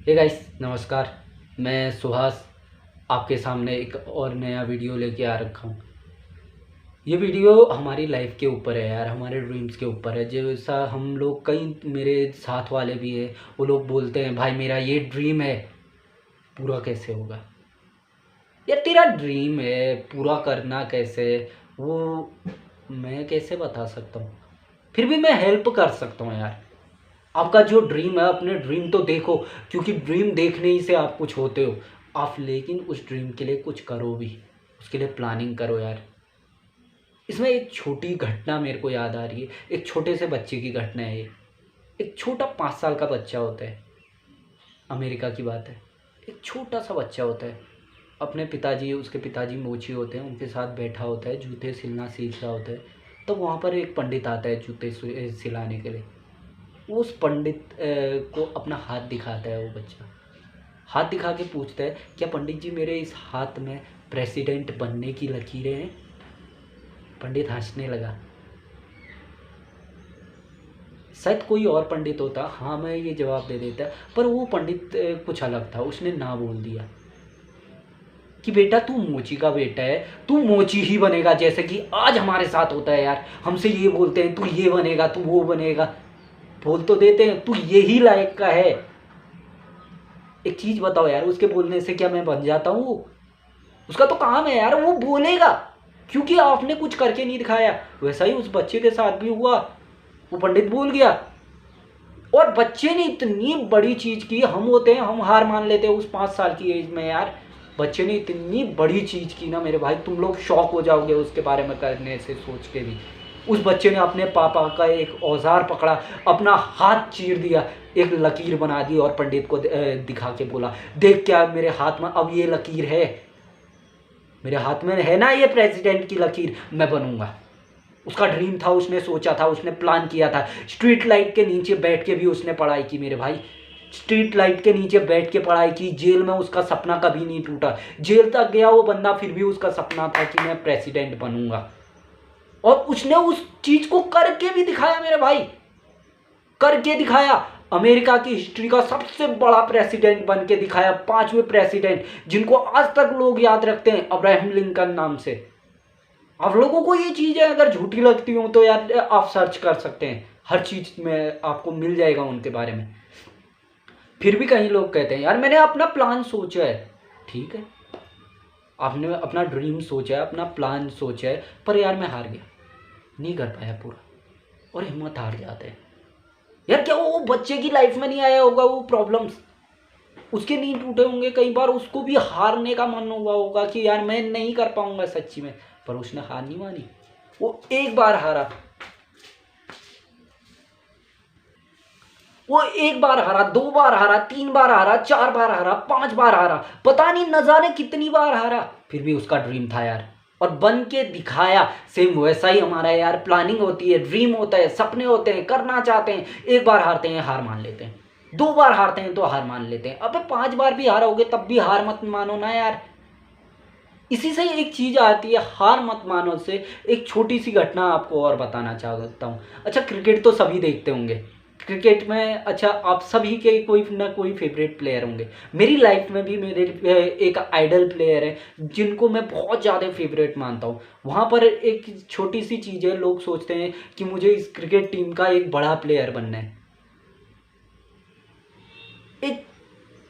Hey guys, नमस्कार। मैं सुहास आपके सामने एक और नया वीडियो लेके आ रखा हूँ। ये वीडियो हमारी लाइफ के ऊपर है यार, हमारे ड्रीम्स के ऊपर है। जैसा हम लोग, कई मेरे साथ वाले भी हैं, वो लोग बोलते हैं भाई मेरा ये ड्रीम है, पूरा कैसे होगा? यार तेरा ड्रीम है, पूरा करना कैसे, वो मैं कैसे बता सकता हूँ? फिर भी मैं हेल्प कर सकता हूँ यार। आपका जो ड्रीम है, अपने ड्रीम तो देखो, क्योंकि ड्रीम देखने ही से आप कुछ होते हो आप। लेकिन उस ड्रीम के लिए कुछ करो भी, उसके लिए प्लानिंग करो यार। इसमें एक छोटी घटना मेरे को याद आ रही है, एक छोटे से बच्चे की घटना है ये। एक छोटा 5 साल का बच्चा होता है, अमेरिका की बात है। एक छोटा सा बच्चा होता है, अपने पिताजी, उसके पिताजी मोची होते हैं, उनके साथ बैठा होता है, जूते सिलना सीख रहा होता है। तो वहाँ पर एक पंडित आता है जूते सिलाने के लिए। वो उस पंडित को अपना हाथ दिखाता है। वो बच्चा हाथ दिखा के पूछता है, क्या पंडित जी मेरे इस हाथ में प्रेसिडेंट बनने की लकीरें हैं? पंडित हंसने लगा। शायद कोई और पंडित होता, हाँ मैं ये जवाब दे देता, पर वो पंडित कुछ अलग था। उसने ना बोल दिया कि बेटा तू मोची का बेटा है, तू मोची ही बनेगा, जैसे कि आज हमारे साथ होता है यार। हमसे ये बोलते हैं तू ये बनेगा, तू वो बनेगा, बोल तो देते हैं तू ये ही लायक का है। एक चीज बताओ यार, उसके बोलने से क्या मैं बन जाता हूँ? उसका तो काम है यार, वो बोलेगा, क्योंकि आपने कुछ करके नहीं दिखाया। वैसा ही उस बच्चे के साथ भी हुआ। वो पंडित बोल गया और बच्चे ने इतनी बड़ी चीज की। हम होते हैं, हम हार मान लेते हैं उस 5 साल की एज में यार। बच्चे ने इतनी बड़ी चीज की ना मेरे भाई, तुम लोग शॉक हो जाओगे उसके बारे में करने से सोच के भी। उस बच्चे ने अपने पापा का एक औजार पकड़ा, अपना हाथ चीर दिया, एक लकीर बना दी और पंडित को दिखा के बोला, देख क्या मेरे हाथ में अब ये लकीर है, मेरे हाथ में है ना ये प्रेसिडेंट की लकीर, मैं बनूंगा। उसका ड्रीम था, उसने सोचा था, उसने प्लान किया था। स्ट्रीट लाइट के नीचे बैठ के भी उसने पढ़ाई की मेरे भाई। स्ट्रीट लाइट के नीचे बैठ के पढ़ाई की। जेल में उसका सपना कभी नहीं टूटा। जेल तक गया वो बंदा, फिर भी उसका सपना था कि मैं प्रेसिडेंट बनूंगा। और उसने उस चीज को करके भी दिखाया मेरे भाई, करके दिखाया। अमेरिका की हिस्ट्री का सबसे बड़ा प्रेसिडेंट बन के दिखाया। 5वें प्रेसिडेंट, जिनको आज तक लोग याद रखते हैं अब्राहम लिंकन नाम से। आप लोगों को ये चीजें अगर झूठी लगती हो तो यार आप सर्च कर सकते हैं, हर चीज में आपको मिल जाएगा उनके बारे में। फिर भी कई लोग कहते हैं यार मैंने अपना प्लान सोचा है। ठीक है, आपने अपना ड्रीम सोचा है, अपना प्लान सोचा है, पर यार मैं हार गया, नहीं कर पाया पूरा, और हिम्मत हार जाते हैं यार। क्या वो बच्चे की लाइफ में नहीं आया होगा वो प्रॉब्लम्स? उसके नींद टूटे होंगे कई बार, उसको भी हारने का मन हुआ होगा कि यार मैं नहीं कर पाऊंगा सच्ची में, पर उसने हार नहीं मानी। वो एक बार हारा, वो एक बार हारा, 2 बार हारा, 3 बार हारा, 4 बार हारा, 5 बार हारा, पता नहीं न जाने कितनी बार हारा, फिर भी उसका ड्रीम था यार, और बन के दिखाया। सेम वैसा ही हमारा यार, प्लानिंग होती है, ड्रीम होता है, सपने होते हैं, करना चाहते हैं। एक बार हारते हैं, हार मान लेते हैं। 2 बार हारते हैं तो हार मान लेते हैं। अबे 5 बार भी हारोगे तब भी हार मत मानो ना यार। इसी से एक चीज आती है, हार मत मानो से। एक छोटी सी घटना आपको और बताना चाहता हूँ। अच्छा, क्रिकेट तो सभी देखते होंगे। क्रिकेट में अच्छा, आप सभी के कोई ना कोई फेवरेट प्लेयर होंगे। मेरी लाइफ में भी मेरे एक आइडल प्लेयर है जिनको मैं बहुत ज़्यादा फेवरेट मानता हूँ। वहाँ पर एक छोटी सी चीज़ है, लोग सोचते हैं कि मुझे इस क्रिकेट टीम का एक बड़ा प्लेयर बनना है। एक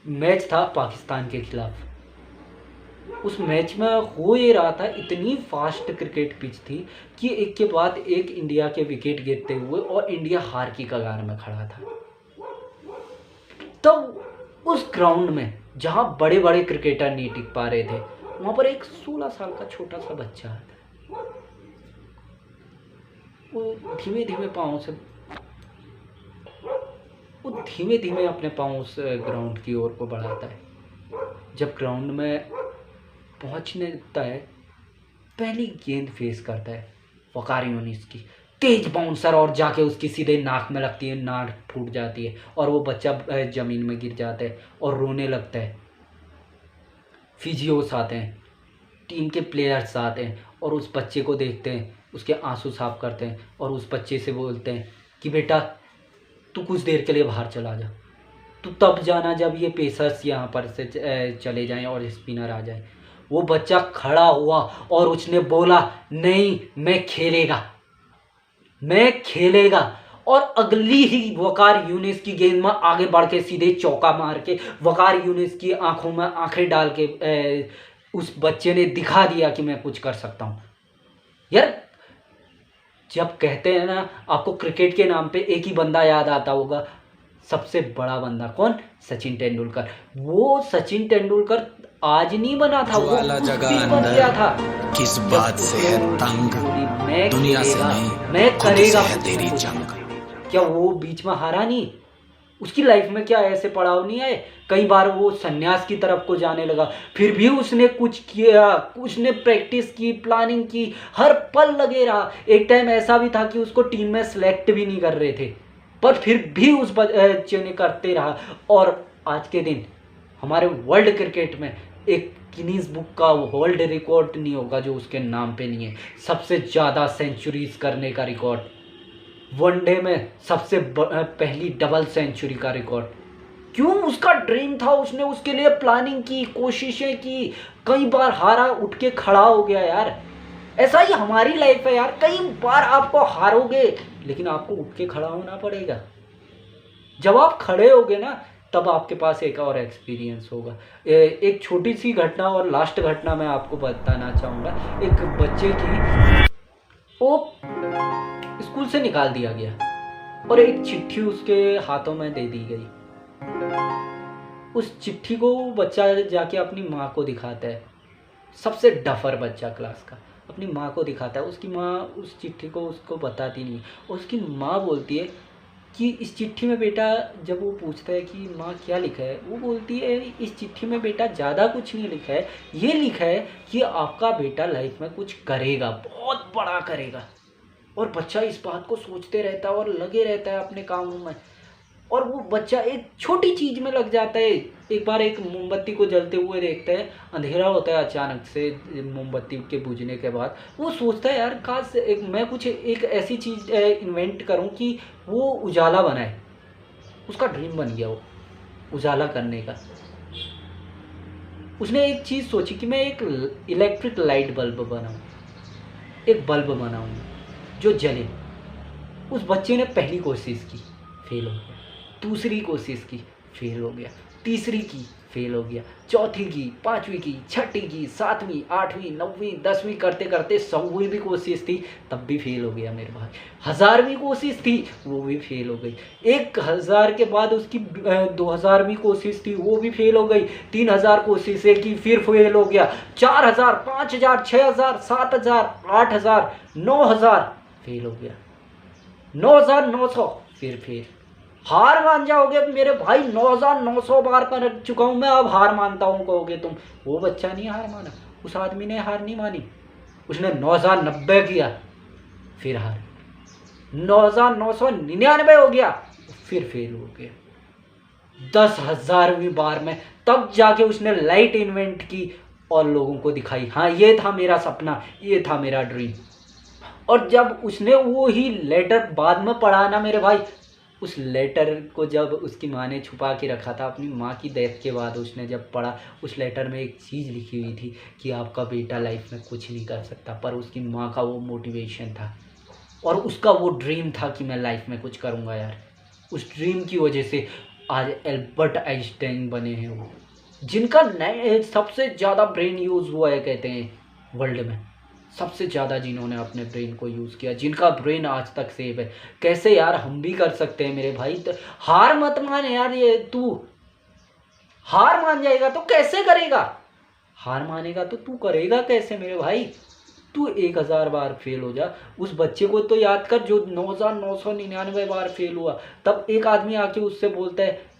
मैच था पाकिस्तान के खिलाफ। उस मैच में हो ये रहा था, इतनी फास्ट क्रिकेट पिच थी कि एक के बाद एक इंडिया के विकेट गिरते हुए और इंडिया हार की कगार में खड़ा था। तब उस ग्राउंड में जहां बड़े बड़े क्रिकेटर नहीं टिक पा रहे थे, वहां पर एक 16 साल का छोटा सा बच्चा था। वो धीमे धीमे पाँव से, वो धीमे धीमे अपने पाँव उस ग्राउंड की ओर को बढ़ाता है। जब ग्राउंड में पहुंचने लगता है, पहली गेंद फेस करता है वकार यूनिस की, तेज बाउंसर, और जाके उसकी सीधे नाक में लगती है, नाक फूट जाती है और वो बच्चा जमीन में गिर जाता है और रोने लगता है। फिजियोस आते हैं, टीम के प्लेयर्स आते हैं और उस बच्चे को देखते हैं, उसके आंसू साफ करते हैं और उस बच्चे से बोलते हैं कि बेटा तू कुछ देर के लिए बाहर चला जा। तो तब जाना जब ये पेसर्स यहाँ पर से चले जाएं और स्पिनर आ जाए। वो बच्चा खड़ा हुआ और उसने बोला नहीं, मैं खेलेगा, मैं खेलेगा। और अगली ही वकार यूनिस की गेंद में आगे बढ़ के सीधे चौका मार के वकार यूनिस की आंखों में आंखें डाल के उस बच्चे ने दिखा दिया कि मैं कुछ कर सकता हूँ। यार जब कहते हैं ना, आपको क्रिकेट के नाम पे एक ही बंदा याद आता होगा, सबसे बड़ा बंदा कौन? सचिन तेंदुलकर। वो सचिन तेंदुलकर आज नहीं बना था, वो उस दिन बन गया था। किस बात से है तंग, मैं दुनिया से खेलेगा, नहीं, मैं करेगा है तेरी जंग। क्या वो बीच में हारा नहीं? उसकी लाइफ में क्या ऐसे पड़ाव नहीं आए? कई बार वो सन्यास की तरफ को जाने लगा, फिर भी उसने कुछ किया, उसने प्रैक्टिस की, प्लानिंग की, हर पल लगे रहा। एक टाइम ऐसा भी था कि उसको टीम में सेलेक्ट भी नहीं कर रहे थे, पर फिर भी उस बच्चे ने करते रहा। और आज के दिन हमारे वर्ल्ड क्रिकेट में एक गिनीज बुक का वर्ल्ड रिकॉर्ड नहीं होगा जो उसके नाम पे नहीं है। सबसे ज़्यादा सेंचुरीज करने का रिकॉर्ड, वनडे में सबसे पहली डबल सेंचुरी का रिकॉर्ड। क्यों? उसका ड्रीम था, उसने उसके लिए प्लानिंग की, कोशिशें की, कई बार हारा, उठ के खड़ा हो गया। यार ऐसा ही हमारी लाइफ है यार, कई बार आपको हारोगे लेकिन आपको उठ के खड़ा होना पड़ेगा। जब आप खड़े होगे ना, तब आपके पास एक और एक्सपीरियंस होगा। एक छोटी सी घटना और लास्ट घटना मैं आपको बताना चाहूँगा। एक बच्चे की, वो स्कूल से निकाल दिया गया और एक चिट्ठी उसके हाथों में दे दी गई। उस चिट्ठी को बच्चा जाके अपनी माँ को दिखाता है, सबसे डफर बच्चा क्लास का, अपनी माँ को दिखाता है। उसकी माँ उस चिट्ठी को उसको बताती नहीं। उसकी माँ बोलती है कि इस चिट्ठी में बेटा, जब वो पूछता है कि माँ क्या लिखा है, वो बोलती है इस चिट्ठी में बेटा ज़्यादा कुछ नहीं लिखा है, ये लिखा है कि आपका बेटा लाइफ में कुछ करेगा, बहुत बड़ा करेगा। और बच्चा इस बात को सोचते रहता है और लगे रहता है अपने कामों में। और वो बच्चा एक छोटी चीज़ में लग जाता है। एक बार एक मोमबत्ती को जलते हुए देखता है, अंधेरा होता है अचानक से मोमबत्ती के बुझने के बाद। वो सोचता है यार काश मैं कुछ एक ऐसी चीज़ इन्वेंट करूं कि वो उजाला बनाए। उसका ड्रीम बन गया वो उजाला करने का। उसने एक चीज़ सोची कि मैं एक इलेक्ट्रिक लाइट बल्ब बनाऊं, एक बल्ब बनाऊं जो जले। उस बच्चे ने पहली कोशिश की, फेल हो गया। दूसरी कोशिश की, फेल हो गया। तीसरी की, फेल हो गया। चौथी की, पांचवी की, छठी की, सातवीं, आठवीं, नौवीं, 10वीं करते करते 100वीं भी कोशिश थी, तब भी फेल हो गया मेरे भाई। 1000वीं कोशिश थी, वो भी फेल हो गई। 1000 के बाद उसकी 2000वीं कोशिश थी, वो भी फेल हो गई। 3000 कोशिशें की, फिर फेल हो गया। 4000, 5000, 6000, 7000, 8000, 9000, फेल हो गया। 9900, फिर फेल। हार मान जाओगे मेरे भाई, 9900 बार कर चुका हूं मैं, अब हार मानता हूं कहोगे तुम। वो बच्चा नहीं हार माना, उस आदमी ने हार नहीं मानी। उसने 9090 किया, फिर हार। 9999 हो गया, फिर फेल हो गया। 10,000वीं बार में तब जाके उसने लाइट इन्वेंट की और लोगों को दिखाई। हाँ, ये था मेरा सपना, ये था मेरा ड्रीम। और जब उसने वो ही लेटर बाद में पढ़ा ना मेरे भाई, उस लेटर को जब उसकी माँ ने छुपा के रखा था, अपनी माँ की डेथ के बाद उसने जब पढ़ा, उस लेटर में एक चीज़ लिखी हुई थी कि आपका बेटा लाइफ में कुछ नहीं कर सकता, पर उसकी माँ का वो मोटिवेशन था और उसका वो ड्रीम था कि मैं लाइफ में कुछ करूँगा। यार उस ड्रीम की वजह से आज एल्बर्ट आइंस्टाइन बने हैं वो, जिनका सबसे ज़्यादा ब्रेन यूज़ हुआ है कहते हैं वर्ल्ड में। सबसे ज़्यादा जिन्होंने अपने ब्रेन को यूज़ किया, जिनका ब्रेन आज तक सेव है। कैसे यार हम भी कर सकते हैं मेरे भाई। तो हार मत मान यार, ये तू हार मान जाएगा तो कैसे करेगा? हार मानेगा तो तू करेगा कैसे मेरे भाई? तू 1000 बार फेल हो जा। उस बच्चे को तो याद कर जो 9999 बार फेल हुआ। तब एक आदमी आके उससे बोलता है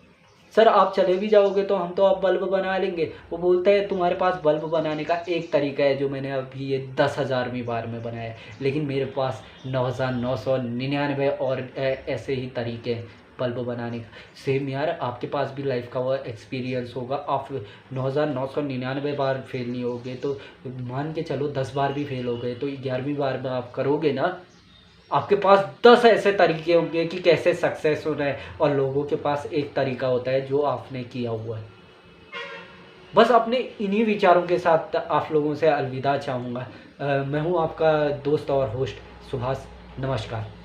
सर आप चले भी जाओगे तो हम तो अब बल्ब बना लेंगे। वो बोलता है तुम्हारे पास बल्ब बनाने का एक तरीका है जो मैंने अभी ये 10,000वीं बार में बनाया है, लेकिन मेरे पास 9999 और ऐसे ही तरीके हैं बल्ब बनाने का। सेम यार आपके पास भी लाइफ का वो एक्सपीरियंस होगा। आप 9999 बार फेल नहीं होगे तो मान के चलो 10 बार भी फेल हो गए तो 11वीं बार में आप करोगे ना। आपके पास 10 ऐसे तरीके होंगे कि कैसे सक्सेस होना है, और लोगों के पास एक तरीका होता है जो आपने किया हुआ है। बस अपने इन्हीं विचारों के साथ आप लोगों से अलविदा चाहूँगा। मैं हूँ आपका दोस्त और होस्ट सुभाष। नमस्कार।